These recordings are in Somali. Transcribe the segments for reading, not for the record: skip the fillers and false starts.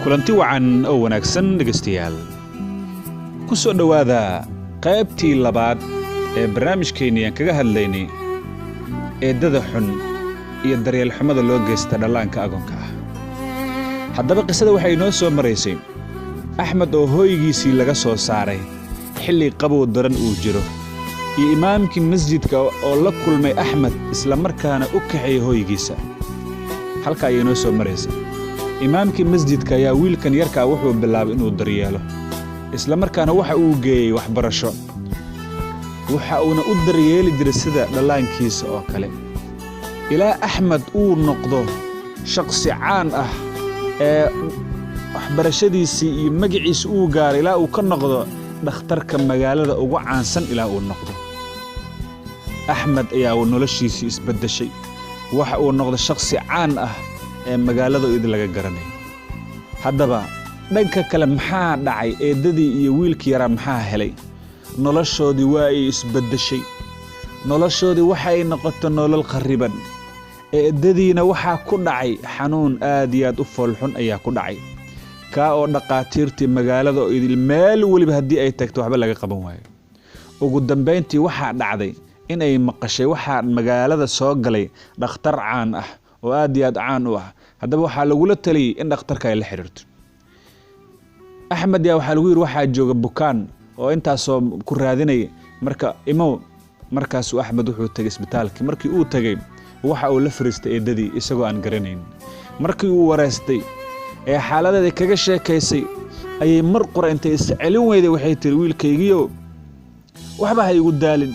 kulanti wacan oo wanaagsan dhageystayaal ku soo dhawaada qaybtii labaad ee barnaamijkeennii aan kaga hadlaynay eedada xun iyo daryeel xumada loo geysta dhallaanka agoonka ah. haddaba qisada waxay inoo soo maraysay axmed oo hooygiisii laga soo saaray xilli qabow daran uu jiro iyo imaamkii masjidka oo la kulmay axmed isla markaana u kaxeeyay hooygiisa. halka ay inoo soo maraysay imaamkii masjidka ayaa wiilkan yarkaa wuxuu bilaabay inuu daryeelo isla markaana waxa uu geeyay waxbarasho waxa uuna u daryeeli jiray sida dhallaankiisa oo kale ilaa axmed uu noqdo shakhsi caan ah ee waxbarashadiisii iyo magaciisa uu gaaray ilaa uu ka noqdo dhakhtarka magaalada ugu caansan ilaa uu noqdo. axmed ayaa noloshiisii isbedeshay waxa uu noqdo shakhsi caan ah ee magaalada idin laga garanayo. haddaba dhanka kale maxaa dhacay eedadii iyo wiilkii yaraa maxaa helay? noloshoodii waa ay isbedeshay, noloshoodii waxay noqotay nolol khariban. eedadiina waxaa ku dhacay xanuun aad iyo aad u foolxun ayaa ku dhacay kaa oo dhaqaatiirtii magaalada oo idil meel waliba haddii ay tagto waxba laga qaban waayo. ugu dambayntii waxaa dhacday in ay maqashay waxaa magaalada soo galay dhakhtar caan ah oo aad iyo aad caan u ah. haddaba waxaa lagula taliyey in dhakhtarka ay la xiriirto. axmed yaa waxaa lagu yidhi waxaa jooga bukaan oo intaasoo ku raadinaya marka imow. markaasuu axmed wuxuu tegay isbitaalkii. markii uu tegey waxa uu la fariistay eedadii isagoo aan garanayn. markii uu wareystay ee xaaladeeda kaga sheekaysay ayay mar qura intay iscelin weyday waxay tiri wiilkaygiyo waxba ha igu daalin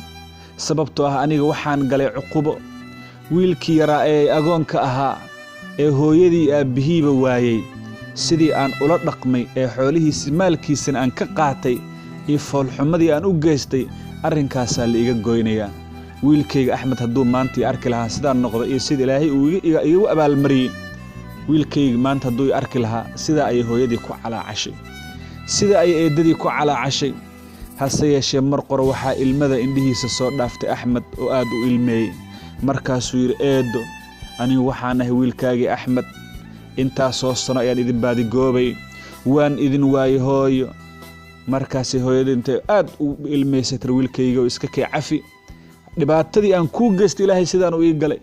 sababtoo ah aniga waxaan galay cuqubo. wiilkii yaraa ee agoonka ahaa ee hooyadii aabbihiiba waayey sidii aan ula dhaqmay ee xoolihiisii maalkiisana aan ka qaatay iyo foolxumadii aan u geystay arrinkaasaa la iga goynayaa. wiilkayga axmed hadduu maanta arki lahaa sidaan noqdo iyo sida ilaahay uu igu abaalmariyey wiilkayga maanta hadduu arki lahaa sidaa ayay hooyadii ku calaacashay, sida ayay eedadii ku calaacashay. hase yeeshee mar qore waxaa ilmada indhihiisa soo dhaaftay axmed oo aad u ilmeeyey. markaasuu yidhi eedo anigu waxaan ahay wiilkaagii axmed, intaasoo sano ayaan idin baadigoobay, waan idin waayey hooyo. markaasay hooyadii intay aad u ilmaysatay wiilkayga oo iska kee cafi, dhibaatadii aan kuu geystay ilaahay sidaan u ii galay,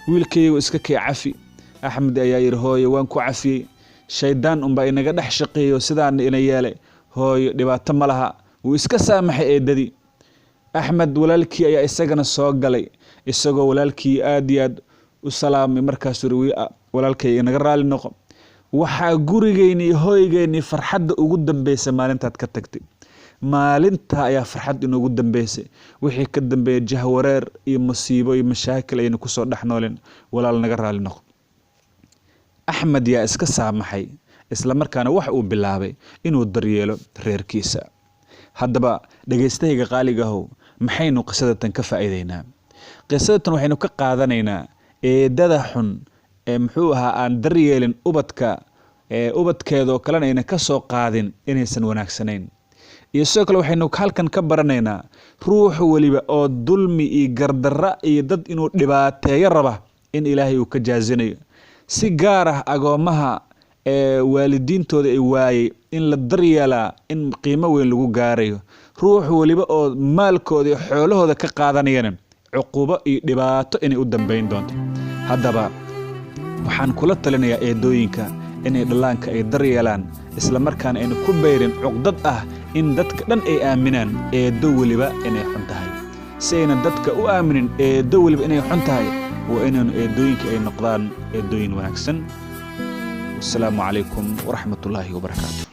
wiilkayga iska kee cafi. axmed ayaa yidhi hooyo waan ku cafiyey, shaydaan unbaa inaga dhex shaqeeyo sidaana ina yeelay, hooyo dhibaato ma laha. wuu iska saamaxay eedadii. axmed walaalkii ayaa isagana soo galay isagoo walaalkii aad iyo aad u salaamay. markaasuu yidhi walaalkay inaga raali noqo, waxaa gurigeennii hooygeennii farxadda ugu dambaysay maalintaad ka tagtay. maalintaa ayaa farxad inoogu dambaysay, wixii ka dambeeya jahwareer iyo masiibo iyo mashaakil ayaynu ku soo dhex nooleen, walaal naga raali noqo. axmed yaa iska saamaxay isla markaana wax uu bilaabay inuu daryeelo reerkiisa. haddaba dhagaystahayga qaaligahow maxaynu qisadatan ka faa'iidaynaa? qisadatan waxaynu ka qaadanaynaa eedada xun ee muxuu ahaa aan daryeelin ubadkeedoo kalena ayna ka soo qaadin inaysan wanaagsanayn. iyo sidoo kale waxaynu halkan ka baranaynaa ruux weliba oo dulmi iyo gardarra iyo dad inuu dhibaateeyo raba in ilaahay uu ka jaazinayo. si gaar ah agoommaha ee waalidiintooda ay waayey in la daryeelaa in qiimo weyn lagu gaarayo. ruux weliba oo maalkooda iyo xoolahooda ka qaadanayana cuqubo iyo dhibaato inay u dambayn doonto. haddaba waxaan kula talinayaa eedooyinka inay dhallaanka ay daryeelaan isla markaana ayna ku bayrin cuqdad ah in dadka dhan ay aaminaan eedo weliba inay xun tahay. si ayna dadka u aaminin eedo weliba inay xun tahay waa inaynu eedooyinka ay noqdaan eedooyin wanaagsan. والسلام عليكم ورحمة الله وبركاته.